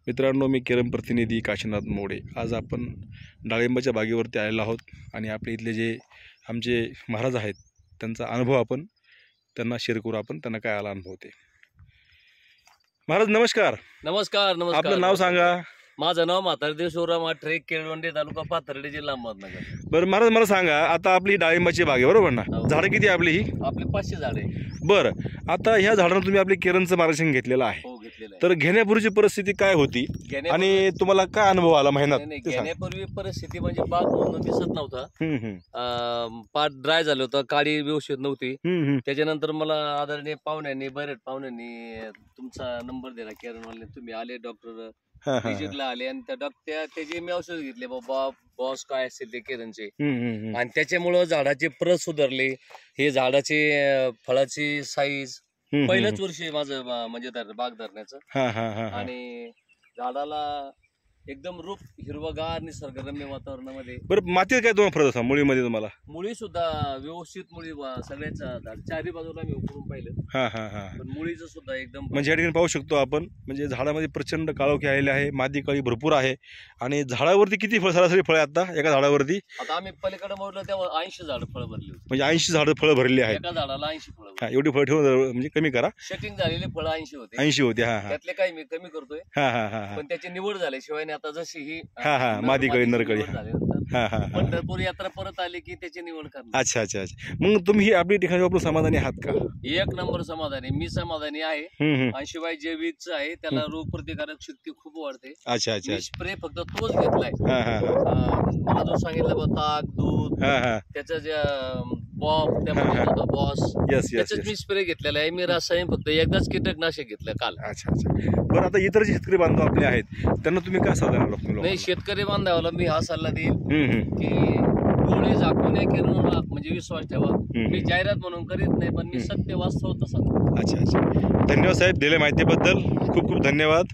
मित्रांनो, मी केरम प्रतिनिधी काशीनाथ मोडे. आज आपण डाळिंबाच्या बागेवरती आलेलो आहोत आणि आपले इथले जे आमचे महाराज आहेत त्यांचा अनुभव आपण त्यांना शेअर करू. आपण त्यांना काय आला अनुभव ते. महाराज नमस्कार. नमस्कार. नमस्कार. आपलं नाव सांगा. माझं नाव म्हातारदेव शिवराम आठरे, केळवंडे, तालुका पाथर्डी, जिल्हा अहमदनगर. बरं महाराज, मला सांगा, आता आपली डाळिंबाची बाग आहे बरोबर ना? झाडं किती आपली ही? आपली 500 झाडे. बरं, आता ह्या झाडांना तुम्ही आपले केरनचं मार्गदर्शन घेतलेलं आहे. हो, घेतलेलं आहे. तर घेण्यापूर्वीची परिस्थिती काय होती आणि तुम्हाला काय अनुभव आला महिन्यात? घेण्यापूर्वी परिस्थिती म्हणजे बाग म्हणून दिसत नव्हता. पाट ड्राय झालं होतं, काळी व्यवस्थित नव्हती. त्याच्यानंतर मला आदरणीय पाहुण्यांनी, बरेच पाहुण्यांनी तुमचा नंबर दिला. केरनवाले तुम्ही आले, डॉक्टर विजिटला आले आणि त्याचे मी औषध घेतले बाबा, बॉस काय असतील ते केरनचे, आणि त्याच्यामुळं झाडाचे प्रत सुधारले. हे झाडाचे फळाची साईज पहिलंच वर्ष आहे माझं म्हणजे बाग धरण्याचं, आणि झाडाला एकदम रूप हिरवगार निसर्गरम्य वातावरणामध्ये. बरं, मातीत काय तुम्हाला फरक असा मुळीमध्ये? तुम्हाला मुळी सुद्धा व्यवस्थित मुळी सगळ्याच्या चारी बाजूला मी उकळून पाहिलं. पण मुळीचं सुद्धा एकदम म्हणजे या ठिकाणी पाहू शकतो आपण, म्हणजे झाडामध्ये प्रचंड काळोखी आलेली आहे, माती काळी भरपूर आहे. आणि झाडावरती किती फळ, सरासरी फळ आता एका झाडावरती? आता आम्ही पलीकडे मोडलं तेव्हा 80 झाडं फळ भरली होती. म्हणजे 80 झाडं फळं भरली आहेत. एका झाडाला 80 फळ. एवढी फळ ठेवून म्हणजे कमी करा. सेटिंग झालेले फळ 80 होते. 80 होते. त्यातले काही मी कमी करतोय. पण त्याची निवड झाल्याशिवाय आता जशी ही मादी कळी नरकळी पंढरपूर यात्रा परत आली की त्याची निवड करणार. अच्छा अच्छा अच्छा. मग तुम्ही ही आपली ठिकाणी वापरून समाधानी आहात का? एक नंबर समाधानी, मी समाधानी आहे. आणि शिवाय जैविकचं आहे, त्याला रोग प्रतिकारक शक्ती खूप वाढते. अच्छा अच्छा. स्प्रे फक्त तोच घेतलाय. मला जो सांगितलं बा, ताक, दूध, त्याचं जे बॉस, त्याच्यात मी स्प्रे घेतलेला आहे. मी रासायनिक फक्त एकदाच कीटकनाशक घेतलं काल. अच्छा अच्छा. बरं, आता इतर जे शेतकरी बांधव आपले आहेत त्यांना तुम्ही काय सल्ला द्याल? नाही, शेतकरी बांधवाला मी हा सल्ला देईल की डोळे झाकून केरनला म्हणजे विश्वास ठेवा. मी जाहिरात म्हणून करीत नाही, पण मी सत्य वास्तव तसा. अच्छा अच्छा. धन्यवाद साहेब, दिल्या माहितीबद्दल खूप खूप धन्यवाद.